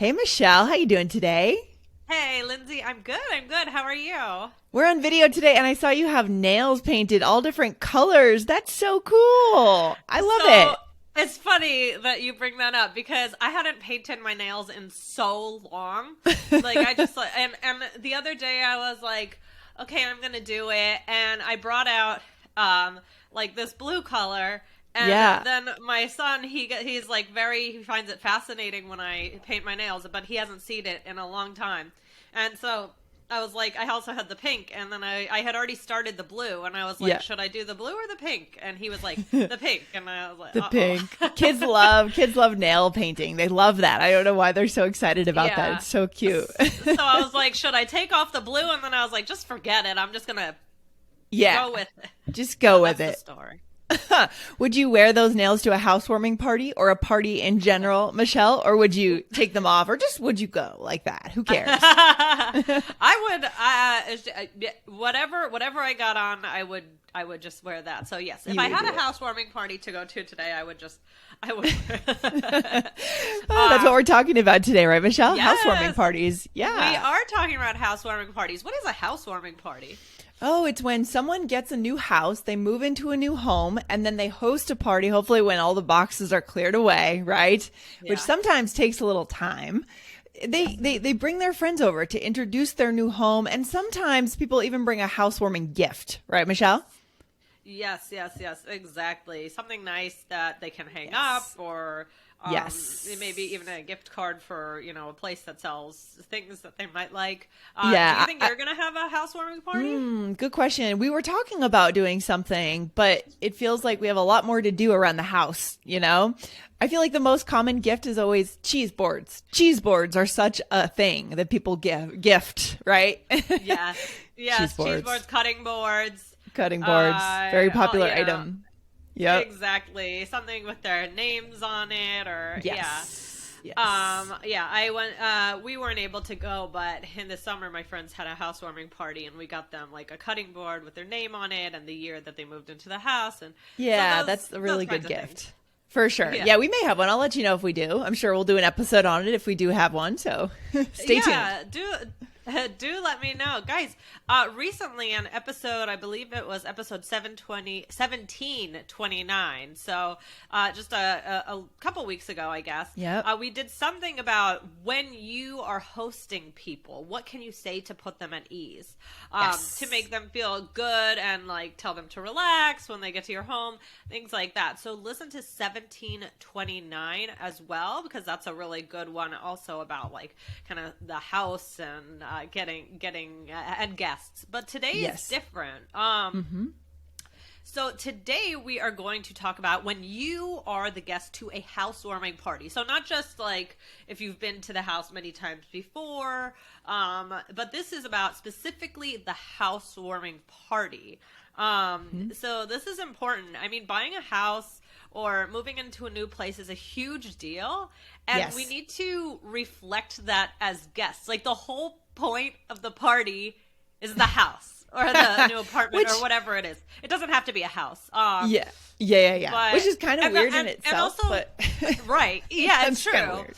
Hey Michelle, how you doing today? Hey, Lindsay, I'm good. I'm good. How are you? We're on video today and I saw you have nails painted all different colors. That's so cool. I love So it. it's funny that you bring that up because I hadn't painted my nails in so long. Like I just like and the other day I was like, okay, I'm gonna do it, and I brought out like this blue color. Yeah. And then my son, he's like he finds it fascinating when I paint my nails, but he hasn't seen it in a long time. And so I was like, I also had the pink, and then I had already started the blue, and I was like, Yeah. should I do the blue or the pink? And he was like, the pink, and I was like, The pink. uh-oh. Kids love nail painting. They love that. I don't know why they're so excited about that. Yeah. It's so cute. So I was like, should I take off the blue? And then I was like, just forget it. I'm just gonna Yeah. go with it. Just go So with that's the it. story. Would you wear those nails to a housewarming party or a party in general, Michelle? Or would you take them off or just would you go like that? Who cares? I would whatever I got on, I would just wear that. So yes, if You I would had do a it. housewarming party to go to today, I would Oh, that's what we're talking about today, right, Michelle? Housewarming yes, parties. we Yeah. are talking about housewarming parties. What is a housewarming party? Oh, it's when someone gets a new house, they move into a new home, and then they host a party, hopefully when all the boxes are cleared away, right? Yeah. Which sometimes takes a little time. They bring their friends over to introduce their new home, and sometimes people even bring a housewarming gift, right, Michelle? Yes, yes, yes, exactly. Something nice that they can hang up, Yes. or Yes. maybe even a gift card for a place that sells things that they might like. Do you Yeah, think you're gonna have a housewarming party? good question. We were talking about doing something, but it feels like we have a lot more to do around the house, you know? I feel like the most common gift is always cheese boards. Cheese boards are such a thing that people gift, right? Yes, Cheese yes, cheese boards, boards, cutting boards. cutting boards, very Oh popular yeah, item. Yep. exactly. Something with their names on it, or yeah. Yes. Yes. Yeah, we weren't able to go, but in the summer my friends had a housewarming party, and we got them like a cutting board with their name on it and the year that they moved into the house, and so Yeah, those that's a really good kinds of things. gift. For sure. Yeah. Yeah, we may have one. I'll let you know if we do. I'm sure we'll do an episode on it if we do have one. So stay tuned. Yeah, do let me know, guys. Recently, an episode, I believe it was episode 1729. So, just a couple weeks ago, I guess. Yep. We did something about when you are hosting people. What can you say to put them at ease, to Yes. make them feel good, and like tell them to relax when they get to your home, things like that. So, listen to 1729 as well, because that's a really good one. Also about like kind of the house and getting and guests. But today is Yes. different. So today we are going to talk about when you are the guest to a housewarming party. So not just like if you've been to the house many times before, but this is about specifically the housewarming party. So this is important. I mean, buying a house or moving into a new place is a huge deal, and Yes. we need to reflect that as guests. Like the whole point of the party is the house or the new apartment Which, or whatever it is. It doesn't have to be a house. yeah. Yeah. But Which is kind of and weird in and itself, also but right, yeah, it's that's true. kind of weird.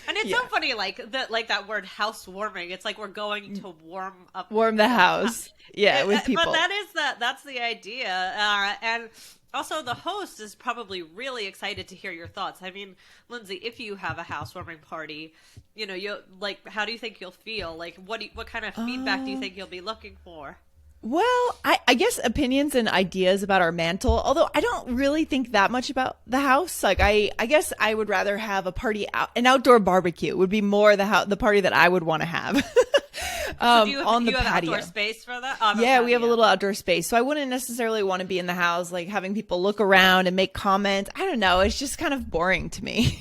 And it's so Yeah. funny, like that word housewarming. It's like we're going to warm up Warm the house. Yeah, with but people. that's the idea, and also the host is probably really excited to hear your thoughts. I mean, Lindsay, if you have a housewarming party, you like, how do you think you'll feel? Like, what kind of feedback do you think you'll be looking for? Well, I guess opinions and ideas about our mantle, although I don't really think that much about the house. Like I guess I would rather have a party an outdoor barbecue would be more the party that I would want to have. So do you, On do the you have patio. outdoor space for that? Yeah, we have a little outdoor space. So I wouldn't necessarily want to be in the house, like having people look around and make comments. I don't know. It's just kind of boring to me.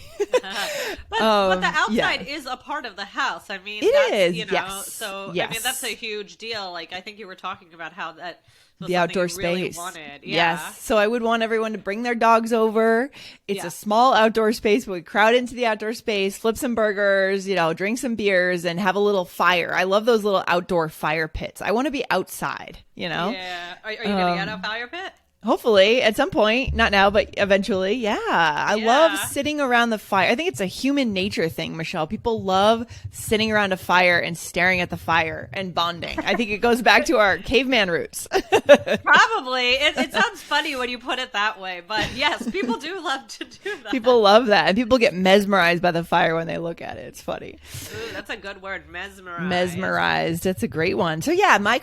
But the Yeah. outside is a part of the house. I mean, It that's, is, yes. So I mean, that's yes. a huge deal. Like, I think you were talking about how that was The something outdoor you really space. wanted. Yeah. Yes. So I would want everyone to bring their dogs over. It's Yeah. a small outdoor space, but we crowd into the outdoor space, flip some burgers, drink some beers and have a little fire. I love those little outdoor fire pits. I want to be outside, Yeah. Are you gonna get a fire pit? Hopefully at some point, not now, but eventually. Yeah. I love sitting around the fire. I think it's a human nature thing, Michelle. People love sitting around a fire and staring at the fire and bonding. I think it goes back to our caveman roots. Probably. It sounds funny when you put it that way, but yes, people do love to do that. People love that. And people get mesmerized by the fire when they look at it. It's funny. Ooh, that's a good word. Mesmerized. Mesmerized. That's a great one. So yeah, my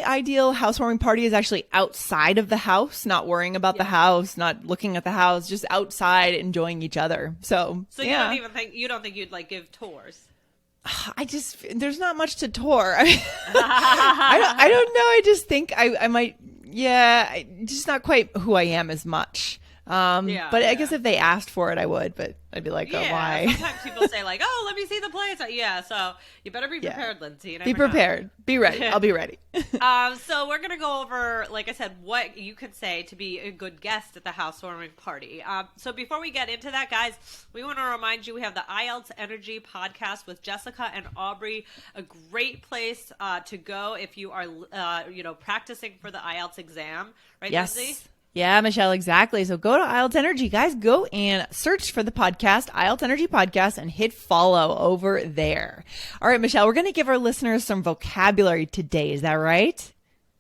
ideal housewarming party is actually outside of the house, not worrying about the house, not looking at the house, just outside enjoying each other. So yeah. You don't think you'd like give tours? There's not much to tour. I mean, I don't know. I just think I might, just not quite who I am as much. But I guess if they asked for it, I would, but I'd be like, oh, why? Sometimes people say like, oh, let me see the place. Yeah. So you better be prepared, Lindsay. Be prepared. Be ready. I'll be ready. So we're going to go over, like I said, what you could say to be a good guest at the housewarming party. So before we get into that, guys, we want to remind you, we have the IELTS Energy podcast with Jessica and Aubrey, a great place to go if you are, practicing for the IELTS exam. Right, yes. Lindsay? Yeah, Michelle, exactly. So go to IELTS Energy, guys. Go and search for the podcast, IELTS Energy Podcast, and hit follow over there. All right, Michelle, we're going to give our listeners some vocabulary today. Is that right?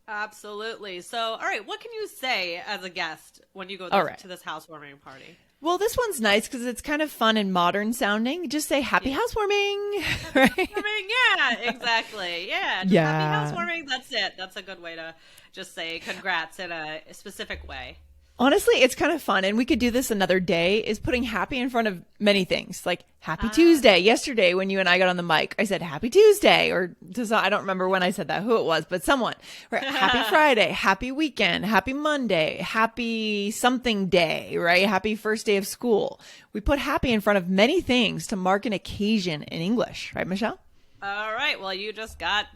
Absolutely. So, all right, what can you say as a guest when you go to this housewarming party? Well, this one's nice because it's kind of fun and modern sounding. Just say happy housewarming. Right? Yeah, exactly. Yeah, just happy housewarming. That's it. That's a good way to just say congrats in a specific way. Honestly, it's kind of fun. And we could do this another day, is putting happy in front of many things. Like happy Tuesday. Yesterday, when you and I got on the mic, I said happy Tuesday. I don't remember when I said that, who it was, but someone. Right? Happy Friday, happy weekend, happy Monday, happy something day, right? Happy first day of school. We put happy in front of many things to mark an occasion in English. Right, Michelle? All right. Well, you just got,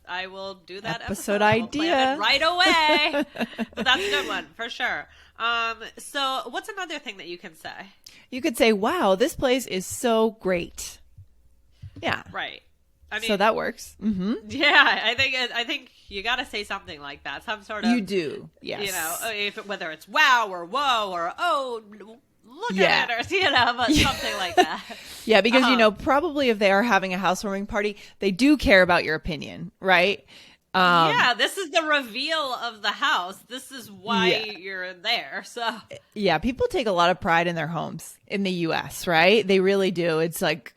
I will do that episode idea right away. But that's a good one for sure. So what's another thing that you can say? You could say, wow, this place is so great. Yeah. Right. I mean, so that works. Mm-hmm. Yeah. I think you got to say something like that. Some sort of. You do. Yes. Whether it's wow or whoa or, oh, look at it, or, but something like that. Yeah, because, probably if they are having a housewarming party, they do care about your opinion, right? This is the reveal of the house. This is why you're there. So yeah, people take a lot of pride in their homes in the US, right? They really do. It's like,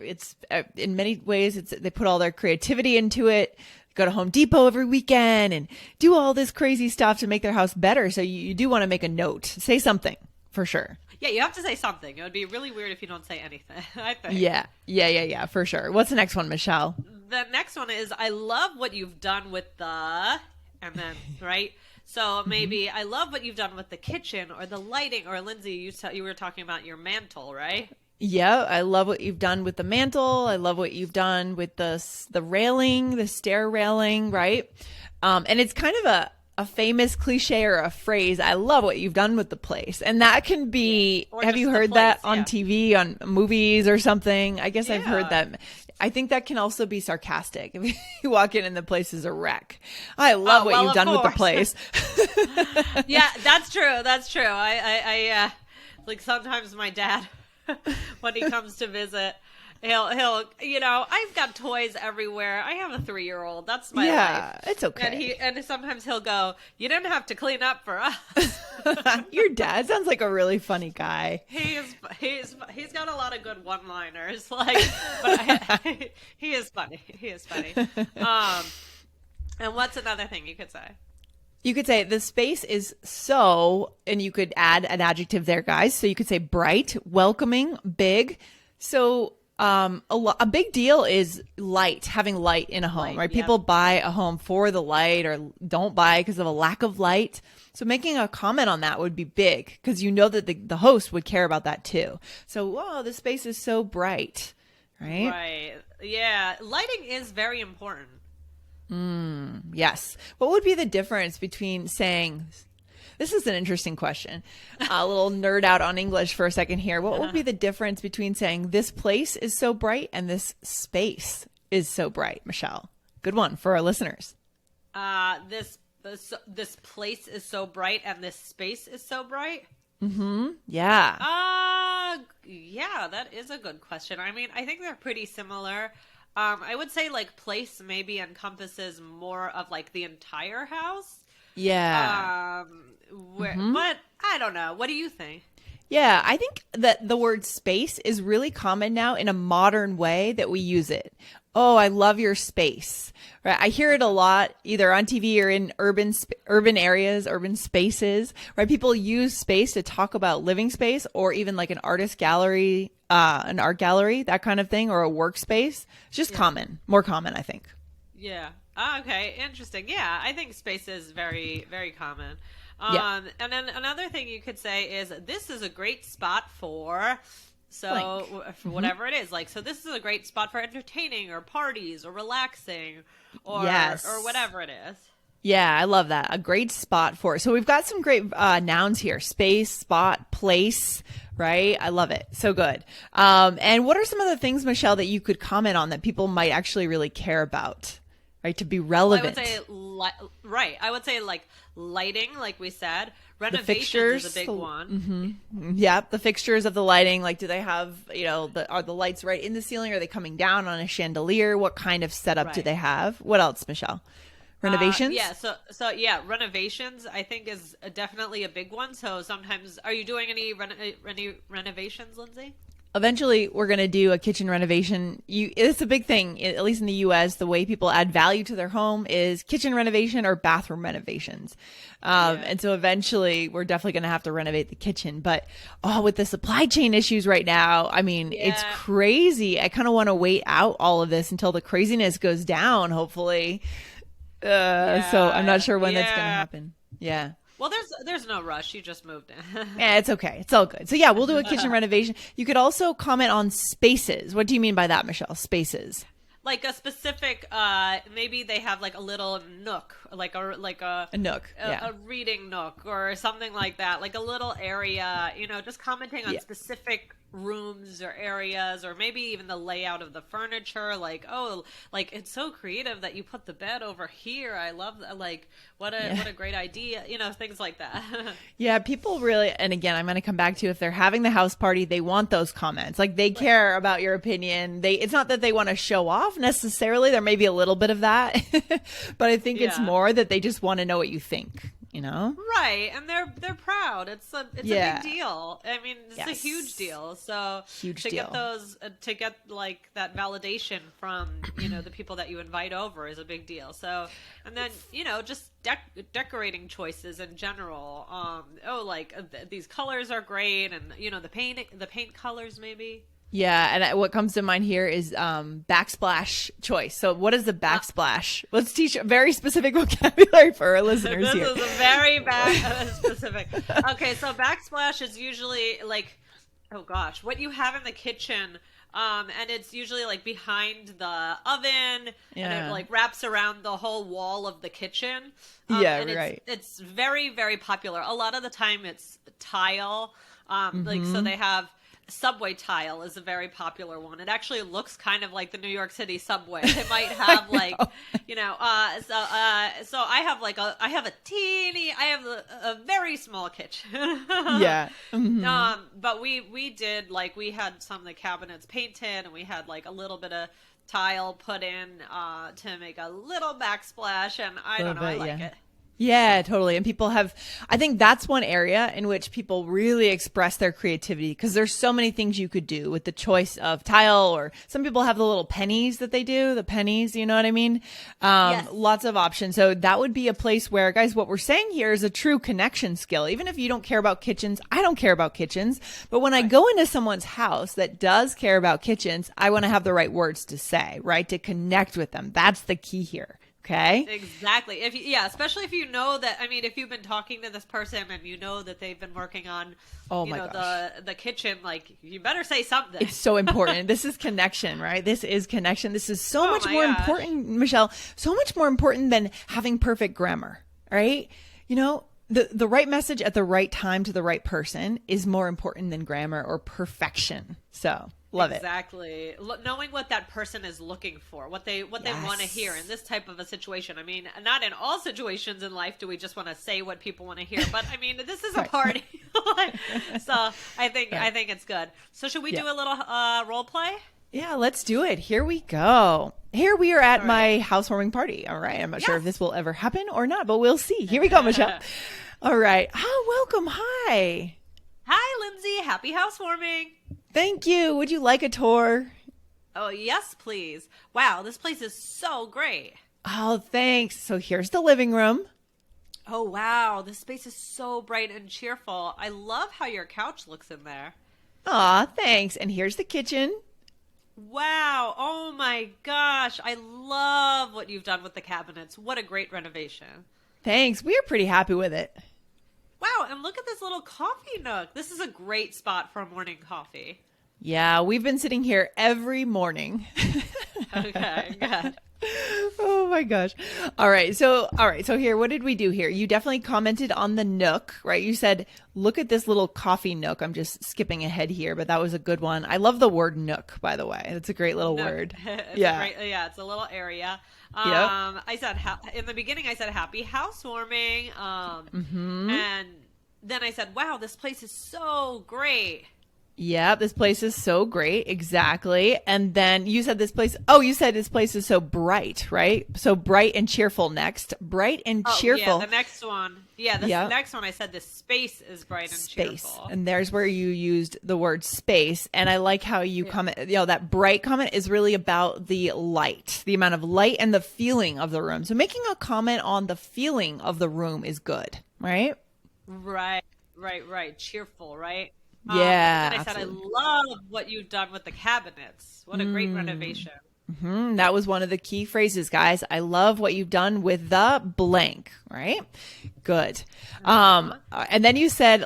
in many ways, they put all their creativity into it. Go to Home Depot every weekend and do all this crazy stuff to make their house better. So you do want to make a note, say something for sure. Yeah, you have to say something. It would be really weird if you don't say anything, I think. Yeah, for sure. What's the next one, Michelle? The next one is, I love what you've done with the, and then, right? So maybe, I love what you've done with the kitchen or the lighting, or Lindsay, you were talking about your mantle, right? Yeah, I love what you've done with the mantle. I love what you've done with the railing, the stair railing, right? And it's kind of a famous cliche or a phrase. I love what you've done with the place. And that can be, have you heard that on TV, on movies or something? I guess I've heard that. I think that can also be sarcastic. If you walk in and the place is a wreck. I love what you've done with the place. Yeah, that's true. That's true. I like sometimes my dad, when he comes to visit, he'll I've got toys everywhere. I have a 3-year-old. That's my life. Yeah, it's okay. And sometimes he'll go, you didn't have to clean up for us. Your dad sounds like a really funny guy. He's got a lot of good one-liners. But he is funny. He is funny. And what's another thing you could say? You could say the space is so, and you could add an adjective there, guys. So you could say bright, welcoming, big. So a big deal is light, having light in a home, right? Yep. People buy a home for the light or don't buy because of a lack of light. So making a comment on that would be big because you know that the host would care about that too. So, whoa, this space is so bright, right? Right. Yeah. Lighting is very important. Yes. What would be the difference between saying, this is an interesting question, a little nerd out on English for a second here. What would be the difference between saying this place is so bright and this space is so bright, Michelle? Good one for our listeners. This this place is so bright and this space is so bright? Yeah. Yeah, that is a good question. I mean, I think they're pretty similar. I would say like place maybe encompasses more of like the entire house. Yeah. But I don't know. What do you think? Yeah, I think that the word space is really common now in a modern way that we use it. Oh, I love your space. Right? I hear it a lot either on TV or in urban areas, urban spaces, right? People use space to talk about living space or even like an artist gallery, an art gallery, that kind of thing, or a workspace. It's just common, more common, I think. Yeah. Okay. Interesting. Yeah. I think space is very, very common. And then another thing you could say is this is a great spot for, for whatever it is. Like, so this is a great spot for entertaining or parties or relaxing or whatever it is. Yeah, I love that. A great spot for it. So we've got some great nouns here. Space, spot, place, right? I love it. So good. And what are some of the things, Michelle, that you could comment on that people might actually really care about? Right, to be relevant. I would say like lighting, like we said. Renovations is a big one. Yeah, the fixtures of the lighting. Like, do they have, are the lights right in the ceiling? Are they coming down on a chandelier? What kind of setup do they have? What else, Michelle? Renovations? So renovations I think is definitely a big one. So sometimes, are you doing any renovations, Lindsay? Eventually, we're going to do a kitchen renovation. It's a big thing, at least in the U.S. The way people add value to their home is kitchen renovation or bathroom renovations. And so eventually, we're definitely going to have to renovate the kitchen. But with the supply chain issues right now, I mean, it's crazy. I kind of want to wait out all of this until the craziness goes down, hopefully. So I'm not sure when that's going to happen. Yeah. Well, there's no rush. You just moved in. Yeah, it's okay. It's all good. So yeah, we'll do a kitchen renovation. You could also comment on spaces. What do you mean by that, Michelle? Spaces. Like a specific, maybe they have like a little nook, like a nook, a reading nook or something like that, like a little area. Just commenting on specific rooms or areas, or maybe even the layout of the furniture. Like, it's so creative that you put the bed over here. I love that. Like, what a great idea. Things like that. Yeah, people really, and again, I'm going to come back to if they're having the house party, they want those comments. Like, they care about your opinion. It's not that they want to show off necessarily. There may be a little bit of that, but I think it's more that they just want to know what you think. Right, and they're proud. It's a big deal. I mean, it's a huge deal. So get like that validation from the people that you invite over is a big deal. So, and then just decorating choices in general. These colors are great, and the paint colors maybe. Yeah, and what comes to mind here is backsplash choice. So what is the backsplash? Let's teach a very specific vocabulary for our listeners here. This is a very specific. Okay, so backsplash is usually like, what you have in the kitchen. And it's usually like behind the oven, and it like wraps around the whole wall of the kitchen. It's very, very popular. A lot of the time it's tile. So they have subway tile is a very popular one. It actually looks kind of like the New York City subway. They might have like, so I have a very small kitchen. But we did we had some of the cabinets painted, and we had like a little bit of tile put in to make a little backsplash, and I like it. Yeah, totally. And I think that's one area in which people really express their creativity, because there's so many things you could do with the choice of tile, or some people have the little pennies that they do, the pennies, you know what I mean? Lots of options. So that would be a place where, guys, what we're saying here is a true connection skill. Even if you don't care about kitchens, I don't care about kitchens. But when I go into someone's house that does care about kitchens, I want to have the right words to say, right? To connect with them. That's the key here. Okay. Exactly. Especially if you know that, if you've been talking to this person and you know that they've been working on, the kitchen, like, you better say something. It's so important. This is connection, right? This is connection. This is so much more important, Michelle, so much more important than having perfect grammar, right? The right message at the right time to the right person is more important than grammar or perfection. So Love it. Exactly. Knowing what that person is looking for, what they want to hear in this type of a situation. I mean, not in all situations in life do we just want to say what people want to hear, but I mean, this is a party. So I think it's good. So should we do a little role play? Yeah, let's do it. Here we go. Here we are at my housewarming party. All right. I'm not sure if this will ever happen or not, but we'll see. Here we go, Michelle. All right. Welcome. Hi. Hi, Lindsay. Happy housewarming. Thank you. Would you like a tour? Oh, yes, please. Wow, this place is so great. Oh, thanks. So here's the living room. Oh, wow. This space is so bright and cheerful. I love how your couch looks in there. Aw, thanks. And here's the kitchen. Wow. Oh, my gosh. I love what you've done with the cabinets. What a great renovation. Thanks. We are pretty happy with it. Wow, and look at this little coffee nook. This is a great spot for morning coffee. Yeah, we've been sitting here every morning. Okay, good. Oh my gosh. All right. So here, what did we do here? You definitely commented on the nook, right? You said, look at this little coffee nook. I'm just skipping ahead here, but that was a good one. I love the word nook, by the way. It's a great little word. It's a little area. I said, in the beginning, I said, happy housewarming. And then I said, wow, this place is so great. Yeah, this place is so great. Exactly. And then you said this place is so bright, right? So bright and cheerful next. Bright and cheerful. Yeah, the next one. Yeah, next one I said this space is bright and cheerful. And there's where you used the word space. And I like how you comment, that bright comment is really about the light, the amount of light and the feeling of the room. So making a comment on the feeling of the room is good, right? Right. Cheerful, right? Yeah. And I said, I love what you've done with the cabinets. What a great renovation. Mm-hmm. That was one of the key phrases, guys. I love what you've done with the blank, right? Good. And then you said,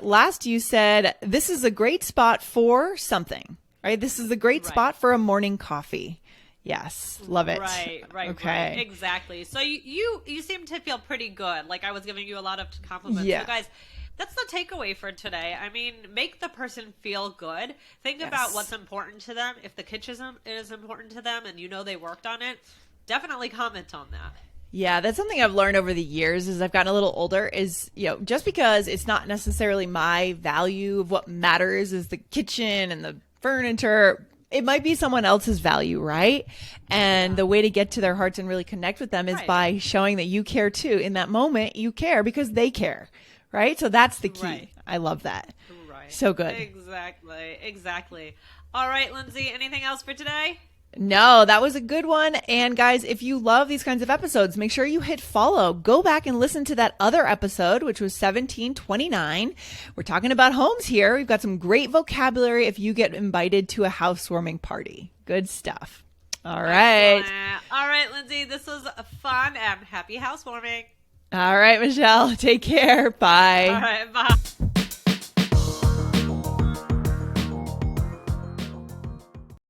this is a great spot for something, right? This is a great spot for a morning coffee. Yes. Love it. Right. Okay. Right. Exactly. So you seem to feel pretty good. Like I was giving you a lot of compliments. Yeah. So guys, that's the takeaway for today. I mean, make the person feel good. Think about what's important to them. If the kitchen is important to them and they worked on it, definitely comment on that. Yeah, that's something I've learned over the years as I've gotten a little older is, just because it's not necessarily my value of what matters is the kitchen and the furniture, it might be someone else's value, right? And the way to get to their hearts and really connect with them is by showing that you care too. In that moment, you care because they care. Right? So that's the key. Right. I love that. Right. So good. Exactly. All right, Lindsay, anything else for today? No, that was a good one. And guys, if you love these kinds of episodes, make sure you hit follow. Go back and listen to that other episode, which was 1729. We're talking about homes here. We've got some great vocabulary if you get invited to a housewarming party. Good stuff. All right. All right, Lindsay, this was fun and happy housewarming. All right, Michelle, take care. Bye. All right, bye.